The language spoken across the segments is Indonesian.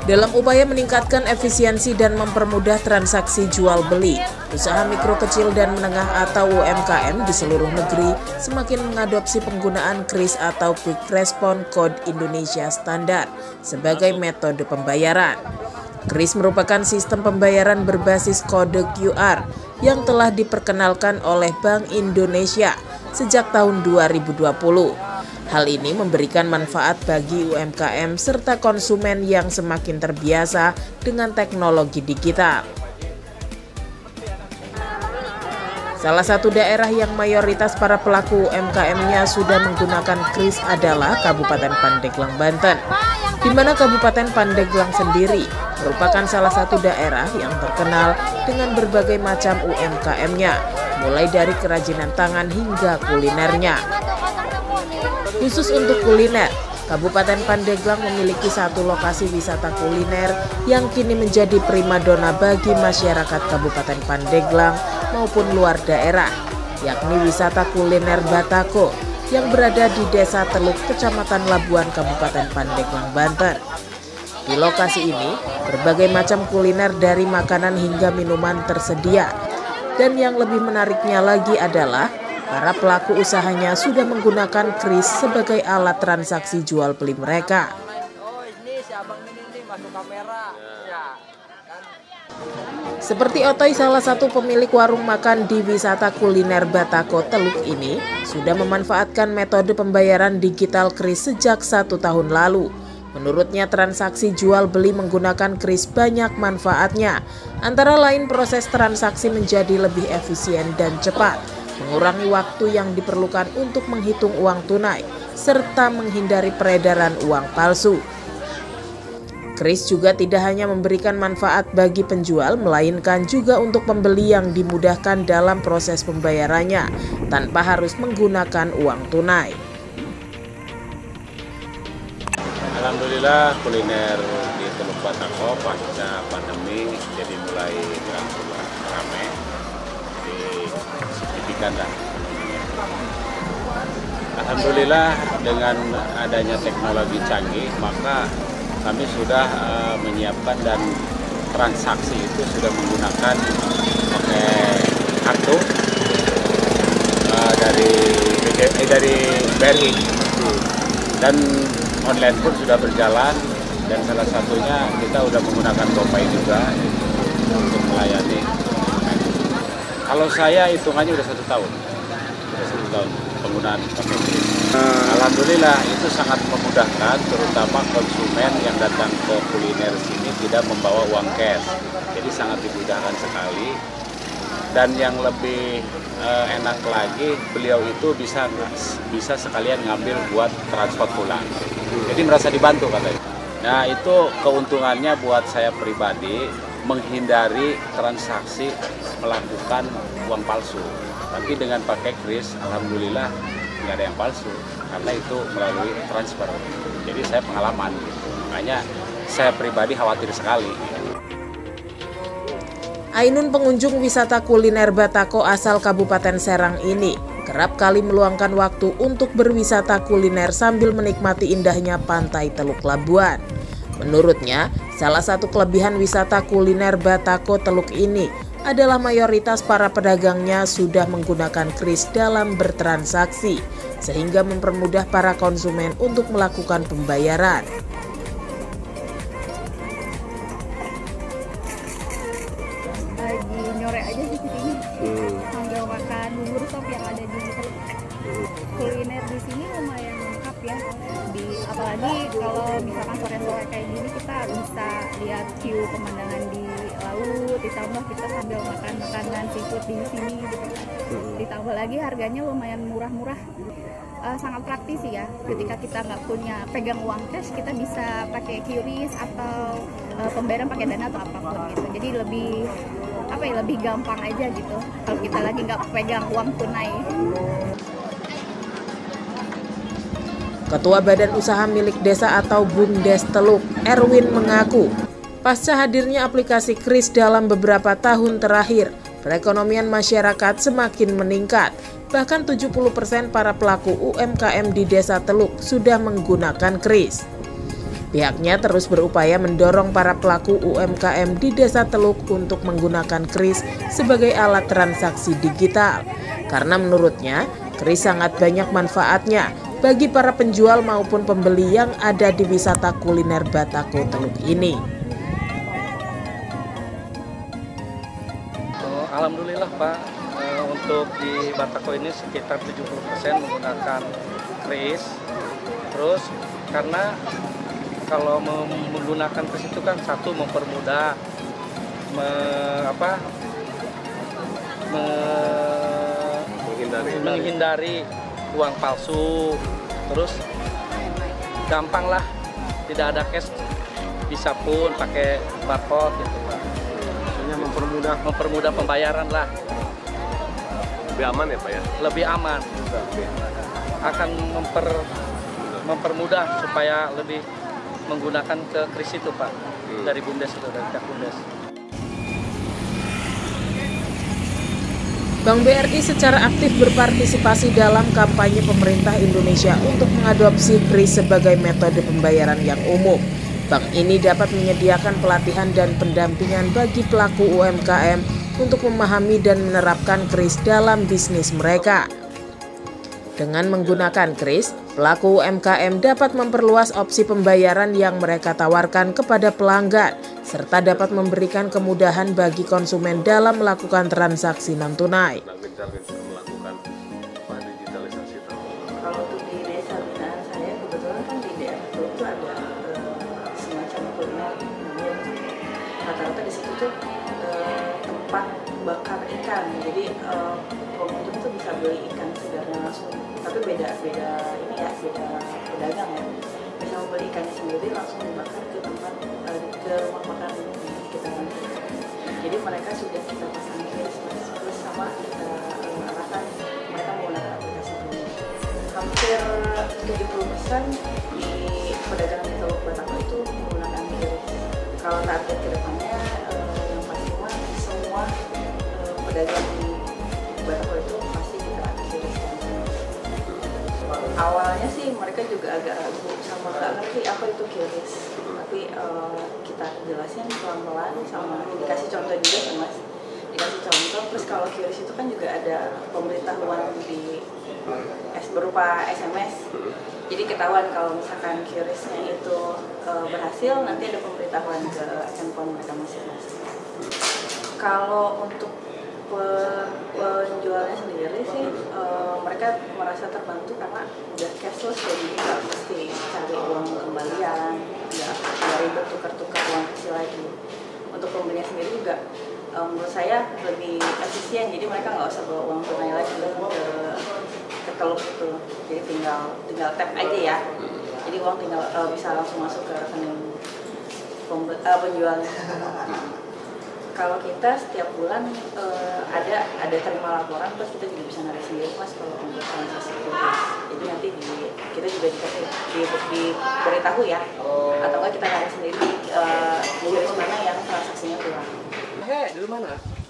Dalam upaya meningkatkan efisiensi dan mempermudah transaksi jual beli, usaha mikro kecil dan menengah atau UMKM di seluruh negeri semakin mengadopsi penggunaan KRIS atau Quick Response Code Indonesia Standard sebagai metode pembayaran. KRIS merupakan sistem pembayaran berbasis kode QR yang telah diperkenalkan oleh Bank Indonesia sejak tahun 2020. Hal ini memberikan manfaat bagi UMKM serta konsumen yang semakin terbiasa dengan teknologi digital. Salah satu daerah yang mayoritas para pelaku UMKM-nya sudah menggunakan KRIS adalah Kabupaten Pandeglang, Banten, di mana Kabupaten Pandeglang sendiri merupakan salah satu daerah yang terkenal dengan berbagai macam UMKM-nya, mulai dari kerajinan tangan hingga kulinernya. Khusus untuk kuliner, Kabupaten Pandeglang memiliki satu lokasi wisata kuliner yang kini menjadi primadona bagi masyarakat Kabupaten Pandeglang maupun luar daerah, yakni wisata kuliner Batako yang berada di Desa Teluk, Kecamatan Labuan, Kabupaten Pandeglang, Banten. Di lokasi ini, berbagai macam kuliner dari makanan hingga minuman tersedia. Dan yang lebih menariknya lagi adalah para pelaku usahanya sudah menggunakan KRIS sebagai alat transaksi jual beli mereka. Seperti Otoy, salah satu pemilik warung makan di wisata kuliner Batako Teluk ini, sudah memanfaatkan metode pembayaran digital KRIS sejak 1 tahun lalu. Menurutnya, transaksi jual beli menggunakan KRIS banyak manfaatnya, antara lain proses transaksi menjadi lebih efisien dan cepat, mengurangi waktu yang diperlukan untuk menghitung uang tunai, serta menghindari peredaran uang palsu. KRIS juga tidak hanya memberikan manfaat bagi penjual, melainkan juga untuk pembeli yang dimudahkan dalam proses pembayarannya, tanpa harus menggunakan uang tunai. Alhamdulillah kuliner di Teluk Batako pasca pandemi jadi mulai berangsur ramai. Alhamdulillah dengan adanya teknologi canggih, maka kami sudah menyiapkan dan transaksi itu sudah menggunakan pakai kartu dari BRI dan online pun sudah berjalan, dan salah satunya kita sudah menggunakan GoPay juga untuk melayani. Kalau saya hitungannya udah 1 tahun penggunaan pakai KRIS. Alhamdulillah itu sangat memudahkan, terutama konsumen yang datang ke kuliner sini tidak membawa uang cash, jadi sangat dimudahkan sekali. Dan yang lebih enak lagi, beliau itu bisa sekalian ngambil buat transport pulang, jadi merasa dibantu katanya. Nah itu keuntungannya buat saya pribadi, menghindari transaksi melakukan uang palsu. Tapi dengan pakai KRIS, alhamdulillah nggak ada yang palsu, karena itu melalui transfer. Jadi saya pengalaman, makanya saya pribadi khawatir sekali. Ainun, pengunjung wisata kuliner Batako asal Kabupaten Serang ini, kerap kali meluangkan waktu untuk berwisata kuliner sambil menikmati indahnya pantai Teluk Labuan. Menurutnya, salah satu kelebihan wisata kuliner Batako Teluk ini adalah mayoritas para pedagangnya sudah menggunakan KRIS dalam bertransaksi, sehingga mempermudah para konsumen untuk melakukan pembayaran. Lagi nyorek aja di sini, sambil makan bubur sop yang ada di kuliner di sini lumayan lengkap ya. Apalagi kalau misalkan sore-sore kayak gini kita bisa lihat view pemandangan di laut, ditambah kita sambil makan makanan seafood di sini gitu. Ditambah lagi harganya lumayan murah-murah, sangat praktis sih ya. Ketika kita nggak punya pegang uang cash, kita bisa pakai QRIS atau pembayaran pakai Dana atau apapun gitu. Jadi lebih gampang aja gitu kalau kita lagi nggak pegang uang tunai. Ketua Badan Usaha Milik Desa atau BUMDes Teluk, Erwin, mengaku pasca hadirnya aplikasi KRIS dalam beberapa tahun terakhir, perekonomian masyarakat semakin meningkat Bahkan 70% para pelaku UMKM di Desa Teluk sudah menggunakan kris. Pihaknya terus berupaya mendorong para pelaku UMKM di Desa Teluk untuk menggunakan kris sebagai alat transaksi digital. Karena menurutnya, kris sangat banyak manfaatnya bagi para penjual maupun pembeli yang ada di wisata kuliner Batako Teluk ini. Alhamdulillah Pak, untuk di Batako ini sekitar 70% menggunakan kris. Terus karena kalau menggunakan kris itu kan satu mempermudah menghindari uang palsu, terus gampang lah, tidak ada cash, bisa pun pakai barcode gitu Pak. Maksudnya mempermudah pembayaran lah. lebih aman ya Pak ya? Lebih aman. Akan mempermudah supaya lebih menggunakan ke kris itu Pak, dari BUMDes itu, dari pihak BUMDes. Bank BRI secara aktif berpartisipasi dalam kampanye pemerintah Indonesia untuk mengadopsi kris sebagai metode pembayaran yang umum. Bank ini dapat menyediakan pelatihan dan pendampingan bagi pelaku UMKM untuk memahami dan menerapkan kris dalam bisnis mereka. Dengan menggunakan kris, pelaku UMKM dapat memperluas opsi pembayaran yang mereka tawarkan kepada pelanggan, serta dapat memberikan kemudahan bagi konsumen dalam melakukan transaksi non-tunai. Melakukan digitalisasi. Kalau untuk di desa binaan saya, kebetulan kan di daerah itu ada semacam kuliner namanya, rata-rata di situ tuh tempat bakar ikan. Jadi pengunjung tuh bisa beli ikan segarnya langsung, tapi beda ini ya, beda pedagang ya. Bisa membeli ikannya sendiri langsung dibakar ke tempat ke rumah makan di sekitaran itu. Jadi mereka sudah kita pasang kris sama kita arahkan mereka menggunakan aplikasi ini. Hampir 70% di pedagang di Teluk Batako itu menggunakan kris. Kalau target kedepannya yang pasti mah semua pedagang di Batako itu pasti kita kris. Awalnya sih mereka juga agak ragu sama nggak ngerti apa itu kris, tapi kita jelasin pelan-pelan sama dikasih contoh juga kan Mas, dikasih contoh. Terus kalau kris itu kan juga ada pemberitahuan di berupa SMS, jadi ketahuan kalau misalkan kirisnya itu berhasil, nanti ada pemberitahuan ke handphone mereka masing-masing. Kalau untuk penjualnya sendiri sih mereka merasa terbantu karena udah cashless, jadi nggak mesti cari uang kembalian, nggak ribet tukar-tukar uang kecil lagi. Untuk pembelinya sendiri juga menurut saya lebih efisien, jadi mereka nggak usah bawa uang tunai lagi ke Teluk itu, jadi tinggal tap aja ya, jadi uang tinggal bisa langsung masuk ke rekening penjualnya. Kalau kita setiap bulan ada terima laporan, terus kita juga bisa narik sendiri Mas kalau untuk transaksi kris. Jadi nanti kita juga diberitahu ya, atau enggak kita narik sendiri kris mana yang transaksinya kurang.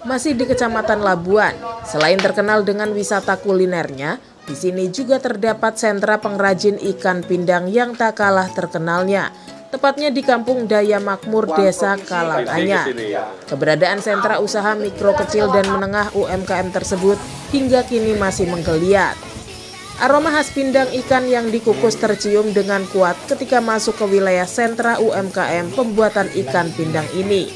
Masih di Kecamatan Labuan, selain terkenal dengan wisata kulinernya, di sini juga terdapat sentra pengrajin ikan pindang yang tak kalah terkenalnya. Tepatnya di Kampung Daya Makmur, Desa Kalanganyar. Keberadaan sentra usaha mikro, kecil, dan menengah UMKM tersebut hingga kini masih menggeliat. Aroma khas pindang ikan yang dikukus tercium dengan kuat ketika masuk ke wilayah sentra UMKM pembuatan ikan pindang ini.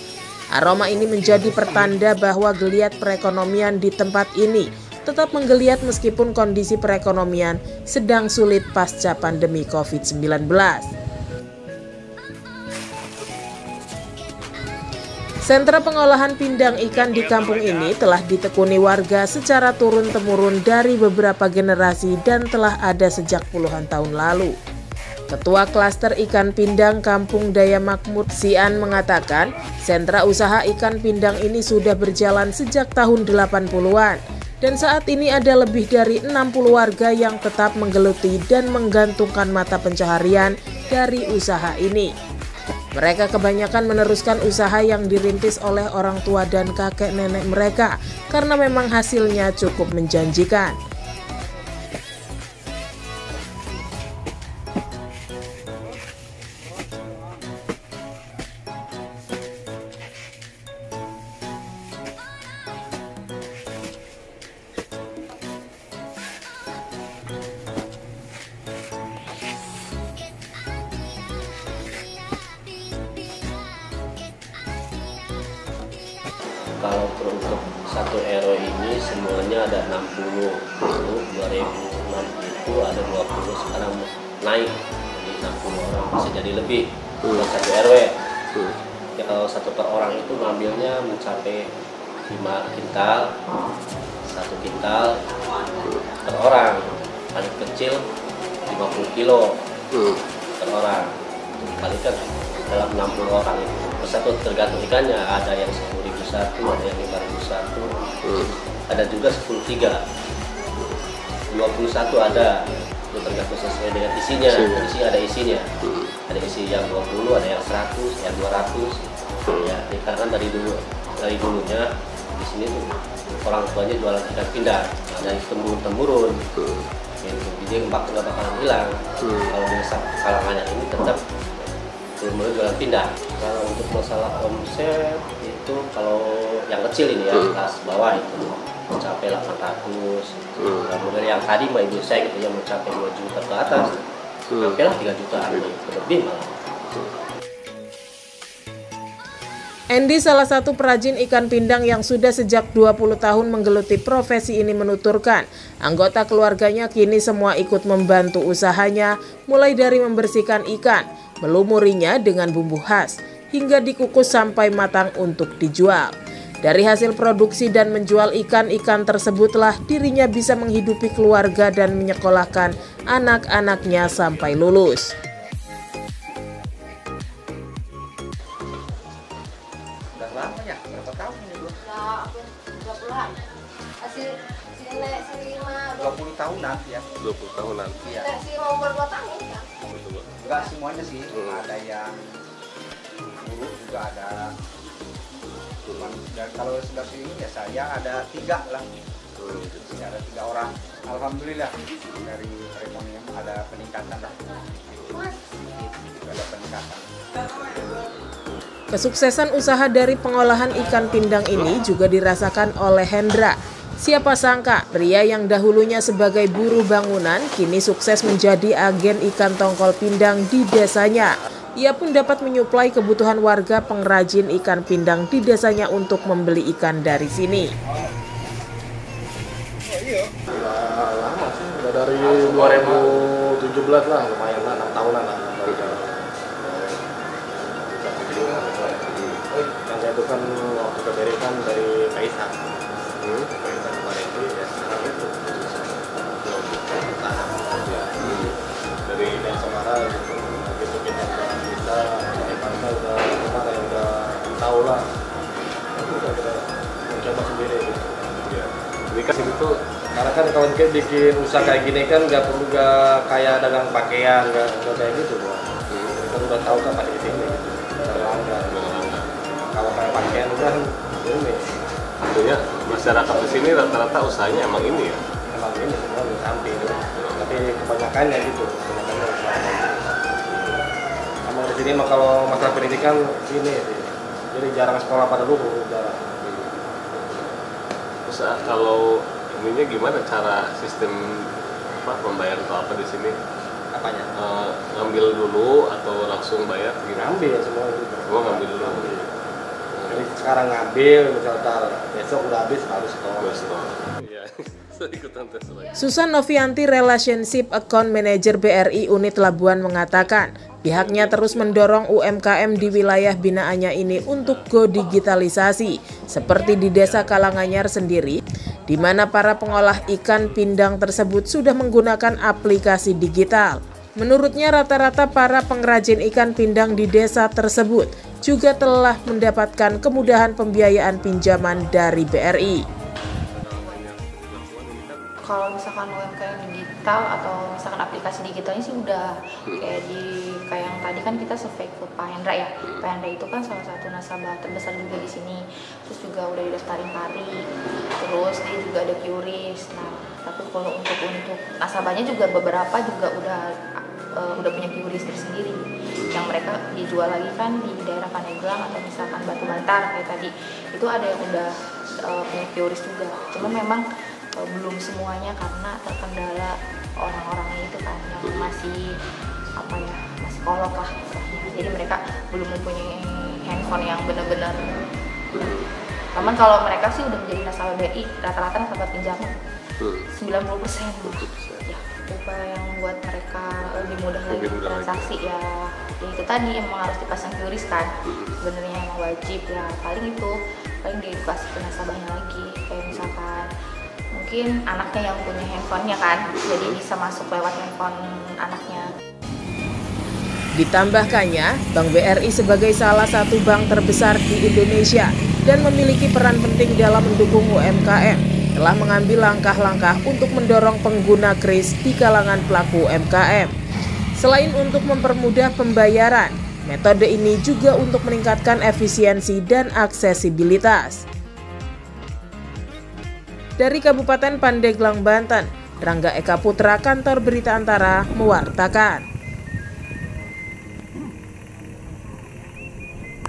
Aroma ini menjadi pertanda bahwa geliat perekonomian di tempat ini tetap menggeliat meskipun kondisi perekonomian sedang sulit pasca pandemi COVID-19. Sentra pengolahan pindang ikan di kampung ini telah ditekuni warga secara turun-temurun dari beberapa generasi dan telah ada sejak puluhan tahun lalu. Ketua Klaster Ikan Pindang Kampung Daya Makmur, Sian, mengatakan sentra usaha ikan pindang ini sudah berjalan sejak tahun 80-an. Dan saat ini ada lebih dari 60 warga yang tetap menggeluti dan menggantungkan mata pencaharian dari usaha ini. Mereka kebanyakan meneruskan usaha yang dirintis oleh orang tua dan kakek nenek mereka karena memang hasilnya cukup menjanjikan. satu RW ini semuanya ada 60. Lalu 2006 itu ada 20, sekarang naik jadi 60 orang, bisa jadi lebih buat satu RW. Ya, kalau satu per orang itu ngambilnya mencapai 5 kintal, 1 kintal per orang. Paling kecil 50 kilo per orang. Dikalikan dalam 60 orang itu. Satu tergantung ikannya, ada yang 10.001, ada yang 5.001, ada juga 10.3, 21 ada. Itu tergantung sesuai dengan isinya. Isi ada isinya. Ada isi yang 20, ada yang 100, yang 200. Ya, karena dari dulunya di sini tuh orang tuanya jualan ikan pindang, nah, dari temurun-temurun. Jadi nggak bakalan hilang. Kalau desa Kalangannyar ini tetap belum jualan pindah. Kalau untuk masalah omset itu kalau yang kecil ini ya, kelas bawah itu mencapai 800. Kemudian yang tadi mah ibu saya gitu yang mencapai 2 juta ke atas, hampir 3 jutaan lebih malah. Andy, salah satu perajin ikan pindang yang sudah sejak 20 tahun menggeluti profesi ini, menuturkan anggota keluarganya kini semua ikut membantu usahanya, mulai dari membersihkan ikan, melumurinya dengan bumbu khas, hingga dikukus sampai matang untuk dijual. Dari hasil produksi dan menjual ikan-ikan tersebutlah dirinya bisa menghidupi keluarga dan menyekolahkan anak-anaknya sampai lulus. Udah lama ya? Berapa tahun ini Bu? Ya, 20-an. Si 20 tahunan ya? 20 tahunan. Iya. si mau umur 2 tahun kan? Enggak semuanya sih, ada yang dulu juga ada. Cuman dan kalau sebelah sini ya saya ada 3 lah. Di ada 3 orang. Alhamdulillah dari perekonomian ada peningkatan lah. Ada peningkatan. Kesuksesan usaha dari pengolahan ikan pindang ini juga dirasakan oleh Hendra. Siapa sangka pria yang dahulunya sebagai buruh bangunan kini sukses menjadi agen ikan tongkol pindang di desanya. Ia pun dapat menyuplai kebutuhan warga pengrajin ikan pindang di desanya untuk membeli ikan dari sini. Lama sih, udah dari 2017 lah, lumayan lah, 6 tahunan lah. Yang saya itu kan waktu ke Beri kan dari Kaisang. Kaisang kemarin itu ya sekarang itu dari Samara gitu kita udah udah tahu lah. Udah kita mencoba sendiri gitu. Ya. Ini kan itu Karena kan kalau kita bikin usaha kayak gini kan nggak perlu kayak dagang pakaian, nggak kayak gitu Bang. Kita udah tahu kan pada ini gitu. Kalau kayak pakaian kan ini. tentunya masyarakat di sini rata-rata usahanya emang ini ya. Emang ini semua di samping. Tapi kebanyakannya gitu, kebanyakannya usaha. Sama di sini mah kalau masalah pendidikan ini, jadi jarang sekolah pada dulu, jarang. Usaha kalau ininya gimana cara sistem membayar atau apa di sini? Apanya? Ngambil dulu atau langsung bayar? Ngambil semua itu. Semua ngambil dulu. Jadi sekarang ngambil, misalnya besok udah habis harus setor. Iya, ikutan tes lagi. Susan Novianti, Relationship Account Manager BRI Unit Labuan, mengatakan pihaknya terus mendorong UMKM di wilayah binaannya ini untuk go digitalisasi, seperti di Desa Kalangannyar sendiri, di mana para pengolah ikan pindang tersebut sudah menggunakan aplikasi digital. Menurutnya rata-rata para pengrajin ikan pindang di desa tersebut juga telah mendapatkan kemudahan pembiayaan pinjaman dari BRI. Kalau misalkan UMKM digital atau misalkan aplikasi digitalnya sih udah kayak yang tadi kan kita survei ke Pak Hendra ya. Pak Hendra itu kan salah satu nasabah terbesar juga di sini. Terus juga udah didaftarin pari. Terus dia juga ada QRIS. Nah, tapi kalau untuk nasabahnya juga beberapa juga udah punya QRIS tersendiri. Yang mereka dijual lagi kan di daerah Pandeglang atau misalkan Batu Bantar kayak tadi. Itu ada yang udah punya QRIS juga. Cuma memang belum semuanya karena terkendala orang-orangnya itu kan yang masih masih kolot lah. Jadi mereka belum mempunyai handphone yang benar-benar Namun kalau mereka sih udah menjadi nasabah BRI, rata-rata nasabah pinjaman 90%. Ya, upaya yang membuat mereka lebih mudah lagi transaksi ya itu tadi emang harus dipasang QRIS kan. Sebenarnya emang wajib ya, paling diedukasi ke nasabahnya lagi. Kayak misalkan mungkin anaknya yang punya handphonenya kan, jadi bisa masuk lewat handphone anaknya. Ditambahkannya, Bank BRI sebagai salah satu bank terbesar di Indonesia dan memiliki peran penting dalam mendukung UMKM, telah mengambil langkah-langkah untuk mendorong pengguna KRIS di kalangan pelaku UMKM. Selain untuk mempermudah pembayaran, metode ini juga untuk meningkatkan efisiensi dan aksesibilitas. Dari Kabupaten Pandeglang, Banten, Rangga Eka Putra, Kantor Berita Antara, mewartakan.